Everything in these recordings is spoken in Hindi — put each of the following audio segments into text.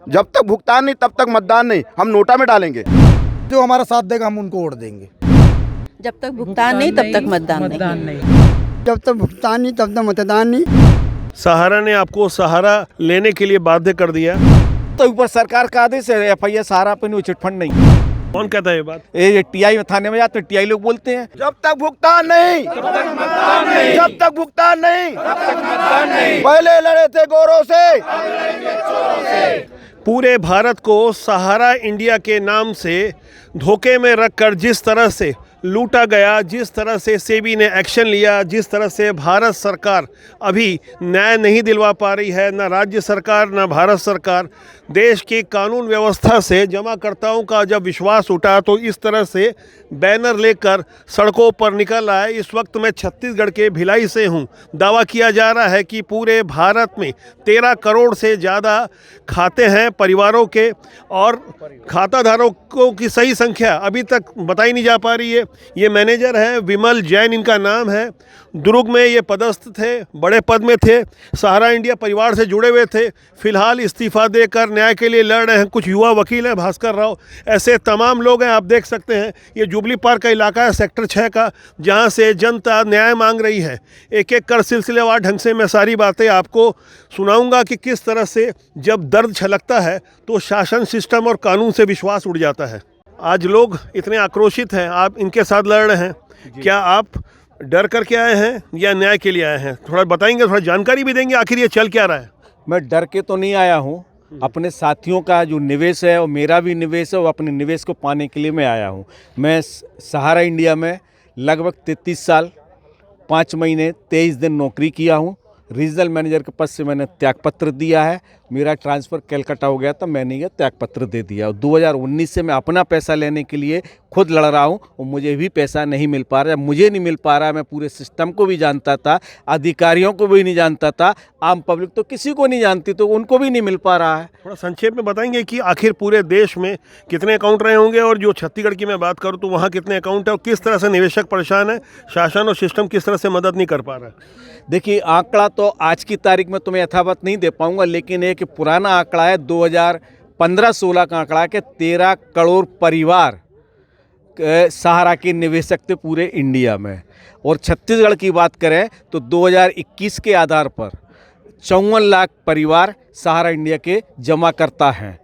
जब तक भुगतान नहीं तब तक मतदान नहीं, हम नोटा में डालेंगे। जो हमारा साथ देगा हम उनको वोट देंगे। जब तक भुगतान नहीं तब तक मतदान नहीं। जब तक भुगतान नहीं तब तक मतदान नहीं। सहारा ने आपको सहारा लेने के लिए बाध्य कर दिया। तो ऊपर सरकार का आदेश है, एफआईआर सहारा पे नहीं, चिटफंड नहीं। कौन कहता है ये बात? ये टीआई थाने में जाते टीआई लोग बोलते हैं जब तक भुगतान नहीं तब तक मतदान नहीं, जब तक भुगतान नहीं तब तक मतदान नहीं। पहले लड़े थे गोरों से, पूरे भारत को सहारा इंडिया के नाम से धोखे में रखकर जिस तरह से लूटा गया, जिस तरह से सेबी ने एक्शन लिया, जिस तरह से भारत सरकार अभी न्याय नहीं दिलवा पा रही है, ना राज्य सरकार ना भारत सरकार, देश की कानून व्यवस्था से जमाकर्ताओं का जब विश्वास उठा तो इस तरह से बैनर लेकर सड़कों पर निकल आए। इस वक्त मैं छत्तीसगढ़ के भिलाई से हूँ। दावा किया जा रहा है कि पूरे भारत में 13 करोड़ से ज़्यादा खाते हैं परिवारों के, और खाता धारकों की सही संख्या अभी तक बताई नहीं जा पा रही है। ये मैनेजर है विमल जैन, इनका नाम है। दुर्ग में ये पदस्थ थे, बड़े पद में थे, सहारा इंडिया परिवार से जुड़े हुए थे। फिलहाल इस्तीफा देकर न्याय के लिए लड़ रहे हैं। कुछ युवा वकील हैं, भास्कर राव, ऐसे तमाम लोग हैं। आप देख सकते हैं ये जुबली पार्क का इलाका है, सेक्टर 6 का, जहां से जनता न्याय मांग रही है। एक एक कर सिलसिलेवार ढंग से मैं सारी बातें आपको सुनाऊंगा कि किस तरह से जब दर्द छलकता है तो शासन सिस्टम और कानून से विश्वास उड़ जाता है। आज लोग इतने आक्रोशित हैं, आप इनके साथ लड़ रहे हैं। क्या आप डर करके आए हैं या न्याय के लिए आए हैं? थोड़ा बताएंगे, थोड़ा जानकारी भी देंगे आखिर ये चल क्या रहा है? मैं डर के तो नहीं आया हूँ, अपने साथियों का जो निवेश है और मेरा भी निवेश है, और अपने निवेश को पाने के लिए मैं आया हूँ। मैं सहारा इंडिया में लगभग 33 साल 5 महीने 23 दिन नौकरी किया हूँ। रीजनल मैनेजर के पद से मैंने त्यागपत्र दिया है। मेरा ट्रांसफ़र कलकत्ता हो गया था, मैंने ये त्यागपत्र दे दिया। और 2019 से मैं अपना पैसा लेने के लिए खुद लड़ रहा हूँ और मुझे भी पैसा नहीं मिल पा रहा। मुझे नहीं मिल पा रहा, मैं पूरे सिस्टम को भी जानता था, अधिकारियों को भी नहीं जानता था, आम पब्लिक तो किसी को नहीं जानती, तो उनको भी नहीं मिल पा रहा है। थोड़ा संक्षेप में बताएंगे कि आखिर पूरे देश में कितने अकाउंट रहे होंगे, और जो छत्तीसगढ़ की मैं बात करूँ तो वहाँ कितने अकाउंट है, और किस तरह से निवेशक परेशान है, शासन और सिस्टम किस तरह से मदद नहीं कर पा रहा है? देखिए, आंकड़ा तो आज की तारीख में तुम्हें यथावत नहीं दे पाऊंगा, लेकिन एक पुराना आंकड़ा है 2015-16 का आंकड़ा है कि 13 करोड़ परिवार सहारा के निवेशक थे पूरे इंडिया में। और छत्तीसगढ़ की बात करें तो 2021 के आधार पर 54 लाख परिवार सहारा इंडिया के जमा करता हैं।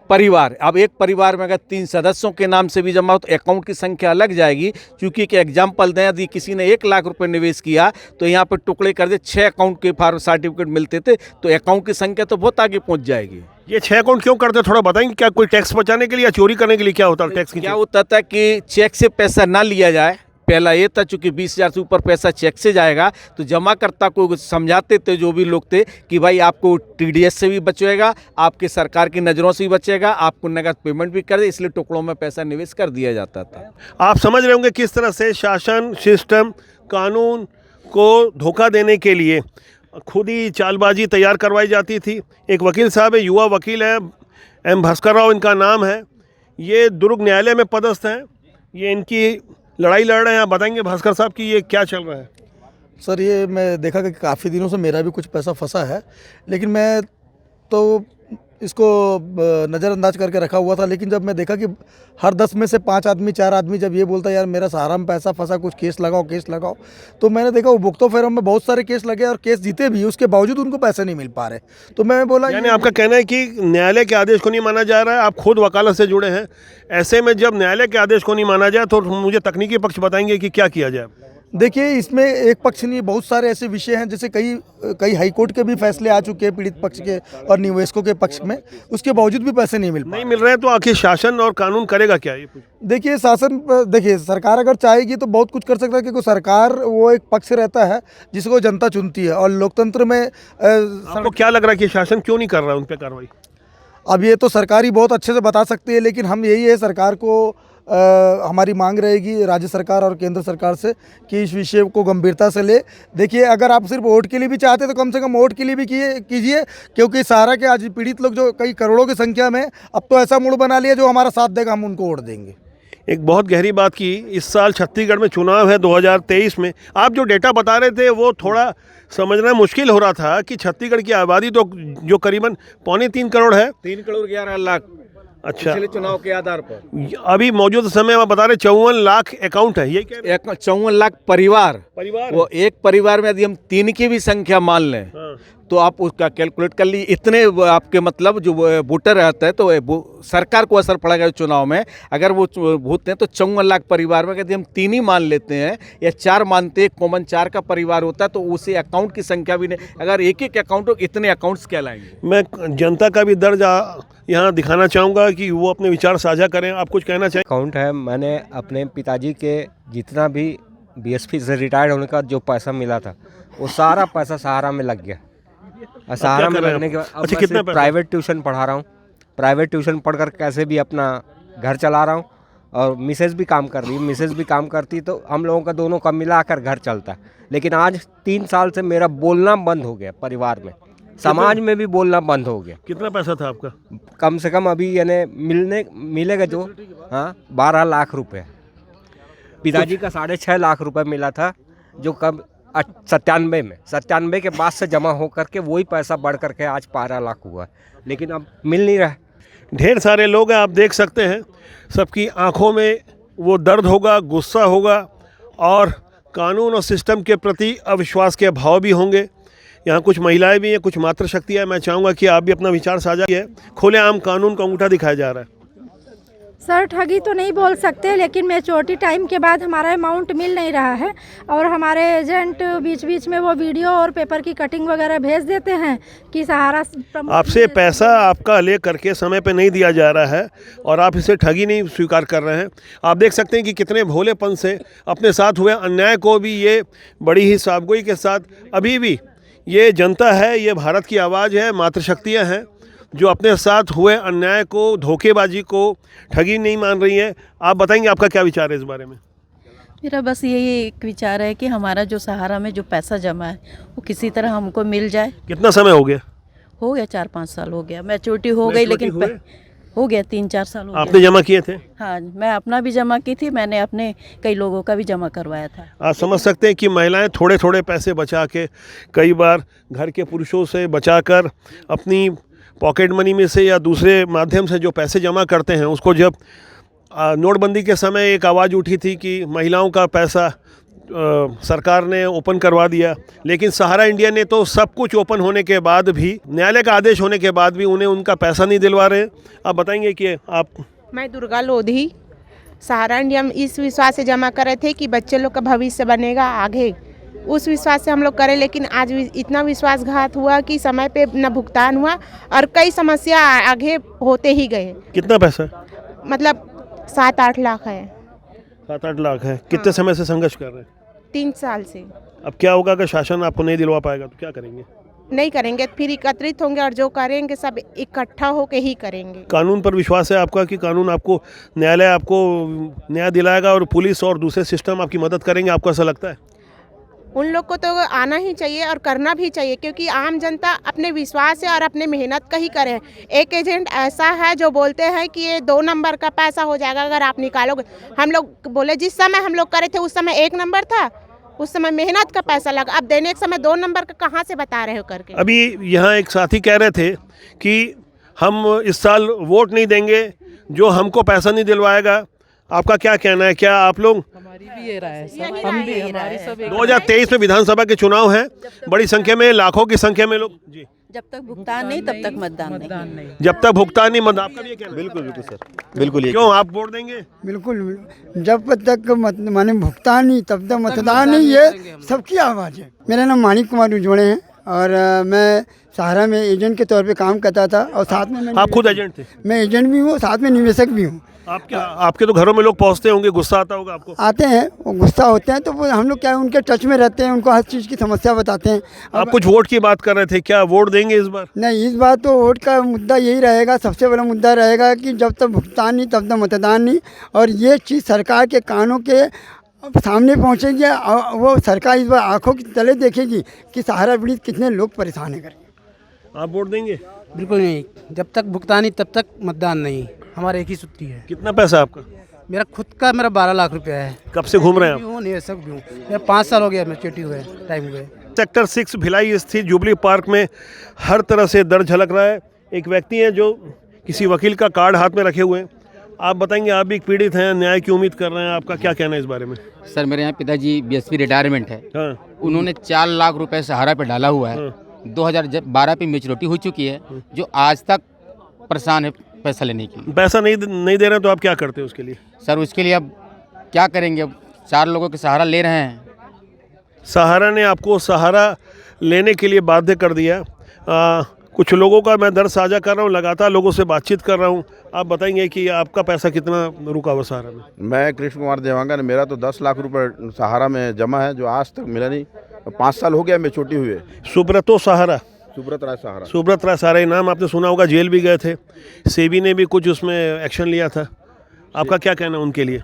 परिवार, अब एक परिवार में अगर 3 सदस्यों के नाम से भी जमा हो तो अकाउंट की संख्या लग जाएगी। क्योंकि एक एग्जाम्पल दें, यदि किसी ने 1 लाख रुपए निवेश किया तो यहाँ पर टुकड़े कर दे 6 अकाउंट के फार्म सर्टिफिकेट मिलते थे, तो अकाउंट की संख्या तो बहुत आगे पहुँच जाएगी। ये 6 अकाउंट क्यों करते, थोड़ा बताएंगे? क्या कोई टैक्स बचाने के लिए या चोरी करने के लिए? क्या होता है टैक्स की? क्या होता था कि चेक से पैसा ना लिया जाए। पहला ये था, चूंकि 20,000 से ऊपर पैसा चेक से जाएगा तो जमाकर्ता को समझाते थे जो भी लोग थे कि भाई आपको टीडीएस से भी बचेगा, आपके सरकार की नज़रों से भी बचेगा, आपको नगद पेमेंट भी कर दे, इसलिए टुकड़ों में पैसा निवेश कर दिया जाता था। आप समझ रहे होंगे किस तरह से शासन सिस्टम कानून को धोखा देने के लिए खुद ही चालबाजी तैयार करवाई जाती थी। एक वकील साहब है, युवा वकील हैं, एम भास्कर राव इनका नाम है। ये दुर्ग न्यायालय में पदस्थ हैं। ये इनकी लड़ाई लड़ रहे हैं। आप बताएंगे भास्कर साहब कि ये क्या चल रहा है? सर, ये मैं देखा कि काफ़ी दिनों से मेरा भी कुछ पैसा फंसा है, लेकिन मैं तो इसको नज़रअंदाज करके रखा हुआ था। लेकिन जब मैं देखा कि हर 10 में से 5 आदमी 4 आदमी जब ये बोलता है यार मेरा सहारा में पैसा फंसा, कुछ केस लगाओ, तो मैंने देखा वो बुक्तो फेरम में बहुत सारे केस लगे और केस जीते भी, उसके बावजूद उनको पैसे नहीं मिल पा रहे। तो मैं बोला, यानी आपका कहना है कि न्यायालय के आदेश को नहीं माना जा रहा है। आप खुद वकालत से जुड़े हैं, ऐसे में जब न्यायालय के आदेश को नहीं माना जाए तो मुझे तकनीकी पक्ष बताएंगे कि क्या किया जाए? देखिए, इसमें एक पक्ष नहीं, बहुत सारे ऐसे विषय हैं, जैसे कई हाईकोर्ट के भी फैसले आ चुके हैं पीड़ित पक्ष के और निवेशकों के पक्ष में, उसके बावजूद भी पैसे नहीं मिल रहे हैं। तो आखिर शासन और कानून करेगा क्या? देखिए, देखिए सरकार अगर चाहेगी तो बहुत कुछ कर सकता है, क्योंकि सरकार वो एक पक्ष रहता है जिसको जनता चुनती है, और लोकतंत्र में आपको क्या लग रहा है कि शासन क्यों नहीं कर रहा है उन पर कार्रवाई? अब ये तो सरकार ही बहुत अच्छे से बता सकती है, लेकिन हम यही है, सरकार को हमारी मांग रहेगी राज्य सरकार और केंद्र सरकार से कि इस विषय को गंभीरता से ले। देखिए, अगर आप सिर्फ वोट के लिए भी चाहते तो कम से कम वोट के लिए भी कीजिए, क्योंकि सहारा के आज पीड़ित लोग जो कई करोड़ों की संख्या में, अब तो ऐसा मूड बना लिया जो हमारा साथ देगा हम उनको वोट देंगे। एक बहुत गहरी बात की। इस साल छत्तीसगढ़ में चुनाव है 2023 में। आप जो डेटा बता रहे थे वो थोड़ा समझना मुश्किल हो रहा था कि छत्तीसगढ़ की आबादी तो जो करीबन 3.25 करोड़ है। 3 करोड़ 11 लाख अच्छा, पिछले चुनाव के आधार पर अभी मौजूदा समय में बता रहे 54 लाख अकाउंट है, ये क्या 54 लाख परिवार। परिवार वो एक परिवार में यदि हम 3 की भी संख्या मान लें हाँ। तो आप उसका कैलकुलेट कर लीजिए। इतने आपके मतलब जो वोटर रहते हैं तो सरकार को असर पड़ेगा चुनाव में। अगर वो होते हैं तो 54 लाख परिवार में यदि हम 3 ही मान लेते हैं या 4 मानते हैं, कॉमन 4 का परिवार होता है तो उसे अकाउंट की संख्या भी नहीं। अगर एक एक अकाउंट हो इतने अकाउंट्स कहलाएंगे। मैं जनता का भी दर्ज यहाँ दिखाना चाहूँगा कि वो अपने विचार साझा करें। आप कुछ कहना चाहें? अकाउंट है, मैंने अपने पिताजी के जितना भी बीएसपी से रिटायर्ड होने का जो पैसा मिला था वो सारा पैसा सहारा में लग गया। और सहारा में लगने के बाद अब अच्छा, मैं कितना सिर्फ प्राइवेट ट्यूशन पढ़ा रहा हूँ। प्राइवेट ट्यूशन पढ़कर कैसे भी अपना घर चला रहा हूँ और मिसेज भी काम कर रही है। मिसेज भी काम करती तो हम लोगों का दोनों का मिलाकर घर चलता है। लेकिन आज 3 साल से मेरा बोलना बंद हो गया, परिवार में समाज में भी बोलना बंद हो गया। कितना पैसा था आपका? कम से कम अभी यानी मिलेगा जो 12 लाख रुपए। पिताजी का 6.5 लाख रुपए मिला था जो कब 97 के बाद से जमा हो करके वही पैसा बढ़ करके आज 12 लाख हुआ है, लेकिन अब मिल नहीं रहा है। ढेर सारे लोग हैं, आप देख सकते हैं, सबकी आंखों में वो दर्द होगा, गुस्सा होगा और कानून और सिस्टम के प्रति अविश्वास के भाव भी होंगे। यहाँ कुछ महिलाएं भी हैं, कुछ मातृशक्तियाँ। मैं चाहूँगा कि आप भी अपना विचार साझा किए। खुलेआम कानून का अंगूठा दिखाया जा रहा है। सर ठगी तो नहीं बोल सकते, लेकिन मैच्योरिटी टाइम के बाद हमारा अमाउंट मिल नहीं रहा है और हमारे एजेंट बीच बीच में वो वीडियो और पेपर की कटिंग वगैरह भेज देते हैं कि सहारा आपसे पैसा आपका ले करके समय पे नहीं दिया जा रहा है और आप इसे ठगी नहीं स्वीकार कर रहे हैं। आप देख सकते हैं कि कितने भोलेपन से अपने साथ हुए अन्याय को भी ये बड़ी ही साफगोई के साथ अभी भी ये जनता है, ये भारत की आवाज़ है, मातृशक्तियाँ हैं जो अपने साथ हुए अन्याय को, धोखेबाजी को, ठगी नहीं मान रही है। आप बताएंगे आपका क्या विचार है इस बारे में? मेरा बस यही एक विचार है कि हमारा जो सहारा में जो पैसा जमा है वो किसी तरह हमको मिल जाए। कितना समय हो गया? हो गया 4-5 साल हो गया, मैच्योरिटी हो गई, लेकिन हो गया 3-4 साल हो गया। आपने जमा किए थे? हाँ, मैं अपना भी जमा की थी, मैंने अपने कई लोगों का भी जमा करवाया था। आप समझ सकते हैं कि महिलाएं थोड़े थोड़े पैसे बचा के, कई बार घर के पुरुषों से बचाकर अपनी पॉकेट मनी में से या दूसरे माध्यम से जो पैसे जमा करते हैं, उसको जब नोटबंदी के समय एक आवाज़ उठी थी कि महिलाओं का पैसा सरकार ने ओपन करवा दिया, लेकिन सहारा इंडिया ने तो सब कुछ ओपन होने के बाद भी, न्यायालय का आदेश होने के बाद भी उन्हें उनका पैसा नहीं दिलवा रहे। आप बताएंगे कि आप? मैं दुर्गा लोधी, सहारा इंडिया में इस विश्वास से जमा कर रहे थे कि बच्चे लोग का भविष्य बनेगा आगे, उस विश्वास से हम लोग करें। लेकिन आज इतना विश्वासघात हुआ कि समय पे न भुगतान हुआ और कई समस्या आगे होते ही गए। कितना पैसा? मतलब 7-8 लाख है। 7-8 लाख है। कितने समय से संघर्ष कर रहे हैं? 3 साल से। अब क्या होगा अगर शासन आपको नहीं दिलवा पाएगा तो क्या करेंगे? नहीं करेंगे, फिर एकत्रित होंगे और जो करेंगे सब इकट्ठा होके ही करेंगे। कानून पर विश्वास है आपका कि कानून आपको, न्यायालय आपको न्याय दिलाएगा और पुलिस और दूसरे सिस्टम आपकी मदद करेंगे? आपको ऐसा लगता है? उन लोग को तो आना ही चाहिए और करना भी चाहिए, क्योंकि आम जनता अपने विश्वास से और अपने मेहनत का ही करे। एक एजेंट ऐसा है जो बोलते हैं कि ये 2 नंबर का पैसा हो जाएगा अगर आप निकालोगे। हम लोग बोले जिस समय हम लोग करे थे उस समय 1 नंबर था, उस समय मेहनत का पैसा लगा। अब देने के समय 2 नंबर का कहाँ से बता रहे हो करके? अभी यहाँ एक साथी कह रहे थे कि हम इस साल वोट नहीं देंगे जो हमको पैसा नहीं दिलवाएगा। आपका क्या कहना है? क्या आप लोग? हमारी भी ये राय है सर, हम भी हमारी सब 2023 में विधानसभा के चुनाव हैं, बड़ी संख्या में, लाखों की संख्या में लोग जी। जब तक भुगतान नहीं तब तक मतदान नहीं। जब तक भुगतान नहीं मतदान। आपका भी ये कहना है? बिल्कुल बिल्कुल सर, बिल्कुल। क्यों आप वोट देंगे? बिल्कुल, जब तक माने भुगतान नहीं तब तक मतदान नहीं, ये सबकी आवाज़ है। मेरा नाम मानिक कुमार उजोड़े हैं और मैं सहारा में एजेंट के तौर पे काम करता था और साथ में आप खुद एजेंट थे? मैं एजेंट भी हूँ, साथ में निवेशक भी हूँ। आपके तो घरों में लोग पहुंचते होंगे, गुस्सा आता होगा आपको? आते हैं, वो गुस्सा होते हैं तो वो हम लोग क्या है उनके टच में रहते हैं, उनको हर चीज़ की समस्या बताते हैं। आप कुछ वोट की बात कर रहे थे, क्या वोट देंगे इस बार? नहीं, इस बार तो वोट का मुद्दा यही रहेगा, सबसे बड़ा मुद्दा रहेगा कि जब तक भुगतान नहीं तब तक मतदान नहीं। और ये चीज़ सरकार के कानों के सामने पहुँचेगी और वो सरकार इस बार आँखों के तले देखेगी कि सहारा पीड़ित कितने लोग परेशान है करके। आप वोट देंगे? बिल्कुल नहीं, जब तक भुगतान नहीं तब तक मतदान नहीं, हमारा एक ही सूत्री है। कितना पैसा आपका? मेरा खुद का 12 लाख रुपया है। कब से घूम रहे हैं आप? हूँ नहीं सब क्यों, मेरा 5 साल हो गया मैच्योरिटी हुए टाइम हुए। सेक्टर 6 भिलाई स्थित जुबली पार्क में हर तरह से दर्द झलक रहा है। एक व्यक्ति हैं जो किसी वकील का कार्ड हाथ में रखे हुए हैं। आप बताएंगे, आप भी एक पीड़ित हैं, न्याय की उम्मीद कर रहे हैं, आपका क्या कहना है इस बारे में? सर मेरे यहाँ पिताजी बीएसपी रिटायरमेंट है। हाँ। उन्होंने 4 लाख रुपए सहारा पे डाला हुआ है। 2012 पे मेच्योरिटी हो चुकी है, जो आज तक परेशान है पैसा लेने के लिए। पैसा नहीं दे रहे हैं तो आप क्या करते हैं उसके लिए? सर उसके लिए अब क्या करेंगे, अब 4 लोगों के सहारा ले रहे हैं। सहारा ने आपको सहारा लेने के लिए बाध्य कर दिया। कुछ लोगों का मैं दर्द साझा कर रहा हूँ, लगातार लोगों से बातचीत कर रहा हूँ। आप बताएंगे कि आपका पैसा कितना रुका हुआ सहारा में? मैं कृष्ण कुमार देवांगन, मेरा तो 10 लाख रुपए सहारा में जमा है, जो आज तक मिला नहीं। 5 साल हो गया मैं छोटी हुए। सुब्रतो सहारा, सुब्रत राय सहारा। सुब्रत राय सहारा, ये नाम आपने सुना होगा, जेल भी गए थे। सेबी ने भी कुछ उसमें एक्शन लिया था। आपका क्या कहना है उनके लिए?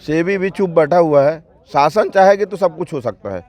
सेबी भी चुप बैठा हुआ है। शासन चाहेगी तो सब कुछ हो सकता है।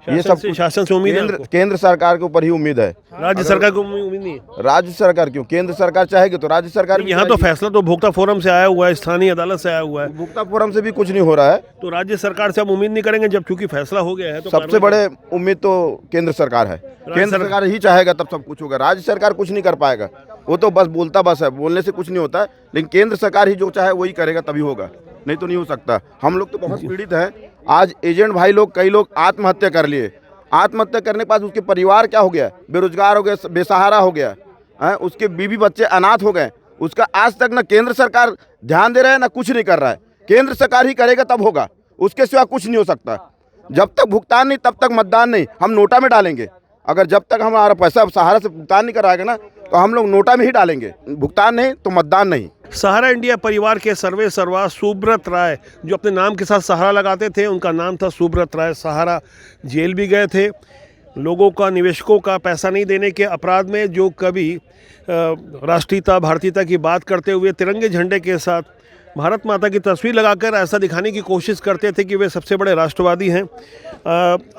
ये सब शासन से उम्मीद है? केंद्र सरकार के ऊपर ही उम्मीद है। राज्य सरकार को उम्मीद नहीं है? राज्य सरकार क्यों, केंद्र सरकार चाहेगी तो राज्य सरकार भी यहाँ तो फैसला तो भोक्ता फोरम से आया हुआ है, स्थानीय अदालत से आया हुआ है। भोक्ता फोरम से भी कुछ नहीं हो रहा है, तो राज्य सरकार से हम उम्मीद नहीं करेंगे जब चूंकि फैसला हो गया है तो सबसे बड़े उम्मीद तो केंद्र सरकार है। केंद्र सरकार ही चाहेगा तब सब कुछ होगा। राज्य सरकार कुछ नहीं कर पाएगा, वो तो बस बोलता बस है, बोलने से कुछ नहीं होता है। लेकिन केंद्र सरकार ही जो चाहे वही करेगा, तभी होगा, नहीं तो नहीं हो सकता। हम लोग तो बहुत पीड़ित हैं। आज एजेंट भाई लोग, कई लोग आत्महत्या कर लिए। आत्महत्या करने के बाद उसके परिवार क्या हो गया, बेरोजगार हो गया, बेसहारा हो गया है, उसके बीवी बच्चे अनाथ हो गए। उसका आज तक ना केंद्र सरकार ध्यान दे रहा है, ना कुछ नहीं कर रहा है। केंद्र सरकार ही करेगा तब होगा, उसके सिवा कुछ नहीं हो सकता। जब तक भुगतान नहीं तब तक मतदान नहीं। हम नोटा में डालेंगे, अगर जब तक हमारा पैसा सहारा से भुगतान नहीं कराएगा ना, तो हम लोग नोटा में ही डालेंगे। भुगतान नहीं तो मतदान नहीं। सहारा इंडिया परिवार के सर्वे सर्वा सुब्रत राय, जो अपने नाम के साथ सहारा लगाते थे, उनका नाम था सुब्रत राय सहारा, जेल भी गए थे। लोगों का, निवेशकों का पैसा नहीं देने के अपराध में, जो कभी राष्ट्रीयता, भारतीयता की बात करते हुए तिरंगे झंडे के साथ भारत माता की तस्वीर लगाकर ऐसा दिखाने की कोशिश करते थे कि वे सबसे बड़े राष्ट्रवादी हैं।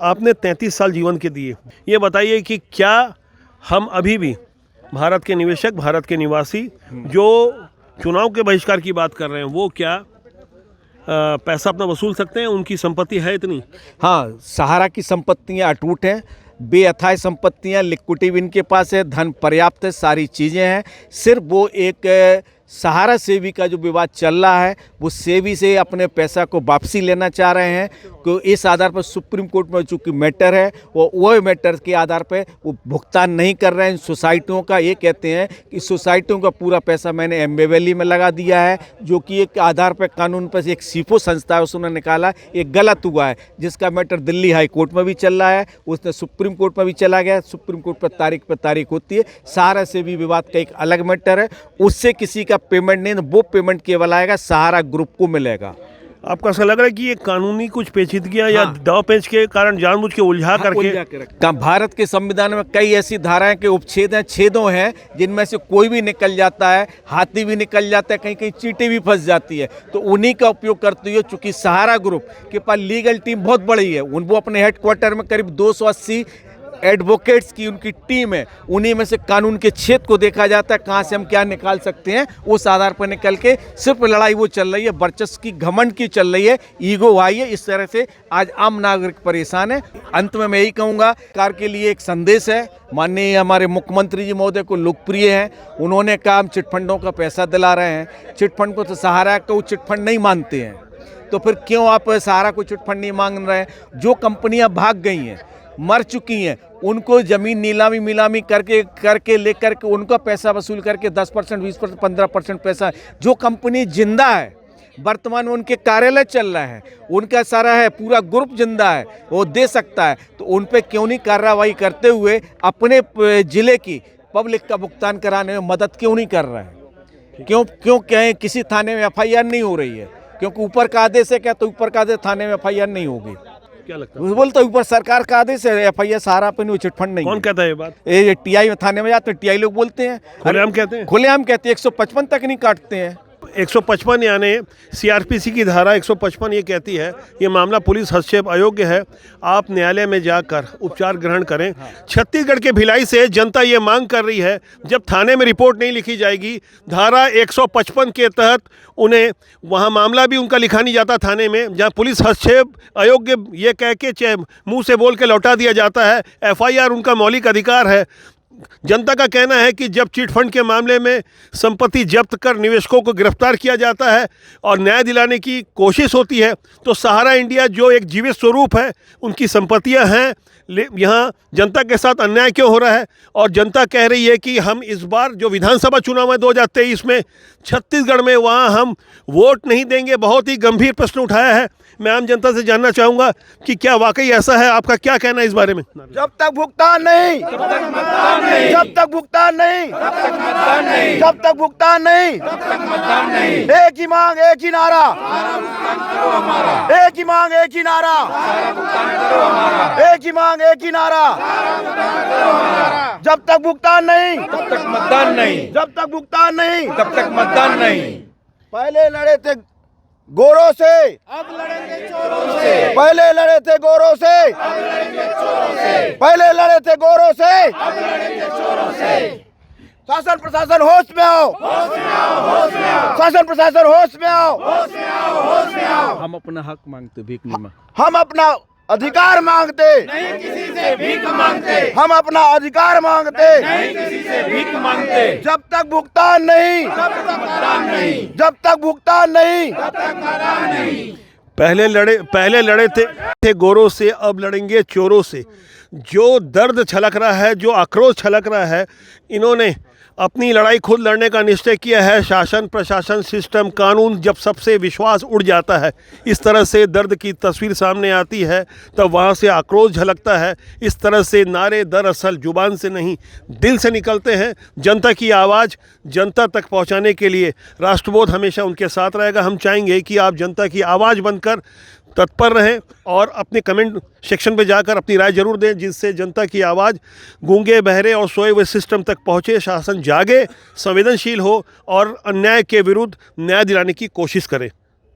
आपने 33 साल जीवन के दिए। ये बताइए कि क्या हम अभी भी भारत के निवेशक, भारत के निवासी जो चुनाव के बहिष्कार की बात कर रहे हैं, वो क्या पैसा अपना वसूल सकते हैं? उनकी संपत्ति है इतनी? हाँ, सहारा की संपत्तियाँ अटूट हैं, बेअथाह संपत्तियाँ, लिक्विडिटी इनके पास है, धन पर्याप्त है, सारी चीज़ें हैं। सिर्फ वो एक सहारा सेवी का जो विवाद चल रहा है, वो सेवी से अपने पैसा को वापसी लेना चाह रहे हैं। तो इस आधार पर सुप्रीम कोर्ट में चूँकि मैटर है, वो मैटर के आधार पर वो भुगतान नहीं कर रहे हैं सोसाइटियों का। ये कहते हैं कि सोसाइटियों का पूरा पैसा मैंने एम्बे वैली में लगा दिया है, जो कि एक आधार पर कानून पर एक सीफो संस्था है उसने निकाला, एक गलत हुआ है, जिसका मैटर दिल्ली हाई कोर्ट में भी चल रहा है, उसने सुप्रीम कोर्ट में भी चला गया। सुप्रीम कोर्ट पर तारीख होती है। सहारा से भी विवाद का एक अलग मैटर है, उससे किसी का पेमेंट नहीं, वो पेमेंट केवल आएगा सहारा ग्रुप को मिलेगा। आपको ऐसा लग रहा है कि ये कानूनी कुछ पेचीदगियां या दाव पेच के कारण जानबूझ के उलझा करके? भारत के संविधान में कई ऐसी धाराएं के उपछेद हैं, छेदों हैं, जिनमें से कोई भी निकल जाता है, हाथी भी निकल जाता है, कहीं कहीं चींटी भी फंस जाती है। तो उन्हीं का उपयोग करते हुए, चूंकि सहारा ग्रुप के पास लीगल टीम बहुत बड़ी है, वो अपने हेडक्वार्टर में करीब 280 एडवोकेट्स की उनकी टीम है, उन्हीं में से कानून के छेद को देखा जाता है, कहाँ से हम क्या निकाल सकते हैं, उस आधार पर निकल के सिर्फ लड़ाई वो चल रही है, वर्चस्व की, घमंड की चल रही है, ईगो आई है। इस तरह से आज आम नागरिक परेशान है। अंत में मैं यही कहूँगा, सरकार के लिए एक संदेश है। माननीय हमारे मुख्यमंत्री जी महोदय को लोकप्रिय हैं, उन्होंने कहा हम चिटफंडों का पैसा दिला रहे हैं। चिटफंड को तो सहारा को चिटफंड नहीं मानते हैं, तो फिर क्यों आप सहारा को चिटफंड नहीं मांग रहे हैं? जो कंपनियाँ भाग गई हैं, मर चुकी हैं, उनको ज़मीन नीलामी करके लेकर के उनका पैसा वसूल करके 10%, 20%, 15% पैसा, जो कंपनी जिंदा है, वर्तमान में उनके कार्यालय चल रहे हैं, उनका सारा है, पूरा ग्रुप जिंदा है, वो दे सकता है, तो उन पे क्यों नहीं कार्रवाई करते हुए अपने ज़िले की पब्लिक का भुगतान कराने में मदद क्यों नहीं कर रहे हैं? क्यों कहें किसी थाने में FIR नहीं हो रही है? क्योंकि ऊपर का आदेश है क्या? तो ऊपर का आदेश, थाने में FIR नहीं होगी। क्या लगता है? बोलता ऊपर सरकार का आदेश है, FIR सहारा पे नहीं, चिटफंड नहीं। कौन कहता है ये बात? ये TI में, थाने में जाते हैं, TI लोग बोलते हैं, खुलेआम कहते हैं, 155 तक नहीं काटते हैं। 155 यानी सीआरपीसी की धारा 155 ये कहती है ये मामला पुलिस हस्तक्षेप अयोग्य है, आप न्यायालय में जाकर उपचार ग्रहण करें। छत्तीसगढ़ के भिलाई से जनता ये मांग कर रही है, जब थाने में रिपोर्ट नहीं लिखी जाएगी, धारा 155 के तहत उन्हें वहाँ मामला भी उनका लिखा नहीं जाता थाने में, जहाँ पुलिस हस्तक्षेप अयोग्य ये कह के चाहे मुँह से बोल के लौटा दिया जाता है। FIR उनका मौलिक अधिकार है। जनता का कहना है कि जब चिटफंड के मामले में संपत्ति जब्त कर निवेशकों को गिरफ्तार किया जाता है और न्याय दिलाने की कोशिश होती है, तो सहारा इंडिया जो एक जीवित स्वरूप है, उनकी संपत्तियां हैं, यहाँ जनता के साथ अन्याय क्यों हो रहा है? और जनता कह रही है कि हम इस बार जो विधानसभा चुनाव है 2023 में छत्तीसगढ़ में, वहाँ हम वोट नहीं देंगे। बहुत ही गंभीर प्रश्न उठाया है। मैं आम जनता से जानना चाहूँगा कि क्या वाकई ऐसा है, आपका क्या कहना है इस बारे में? जब तक भुगतान नहीं, जब तक भुगतान नहीं, जब तक भुगतान नहीं, जब तक भुगतान नहीं, एक ही मांग एक ही नारा, एक ही मांग एक ही नारा, एक ही मांग एक ही नारा, जब तक भुगतान नहीं, तब तक मतदान नहीं, जब तक भुगतान नहीं, तब तक मतदान नहीं। पहले लड़े थे गोरों से, अब लड़ेंगे चोरों से। पहले लड़े थे गोरों से, अब लड़ेंगे चोरों से। पहले लड़े थे गोरों से, अब लड़ेंगे चोरों से। शासन प्रशासन होश में आओ, होश में आओ, होश में आओ। शासन प्रशासन होश में आओ, होश में आओ, होश में आओ। हम अपना हक मांगते, भीख नहीं मांगते। हम अपना अधिकार मांगते, नहीं किसी से भीख मांगते। हम अपना अधिकार मांगते, नहीं किसी से भीख मांगते। जब तक भुगतान नहीं, जब तक भुगतान नहीं, जब तक भुगतान नहीं, तब तक मतदान नहीं। पहले लड़े थे गोरों से, अब लड़ेंगे चोरों से। जो दर्द छलक रहा है, जो आक्रोश छलक रहा है, इन्होंने अपनी लड़ाई खुद लड़ने का निश्चय किया है। शासन प्रशासन सिस्टम कानून जब सबसे विश्वास उड़ जाता है, इस तरह से दर्द की तस्वीर सामने आती है, तब वहाँ से आक्रोश झलकता है। इस तरह से नारे दरअसल जुबान से नहीं दिल से निकलते हैं। जनता की आवाज़ जनता तक पहुँचाने के लिए राष्ट्रबोध हमेशा उनके साथ रहेगा। हम चाहेंगे कि आप जनता की आवाज़ बनकर तत्पर रहें और अपने कमेंट सेक्शन पे जाकर अपनी राय जरूर दें, जिससे जनता की आवाज़ गूंगे बहरे और सोए हुए सिस्टम तक पहुँचे, शासन जागे, संवेदनशील हो और अन्याय के विरुद्ध न्याय दिलाने की कोशिश करे।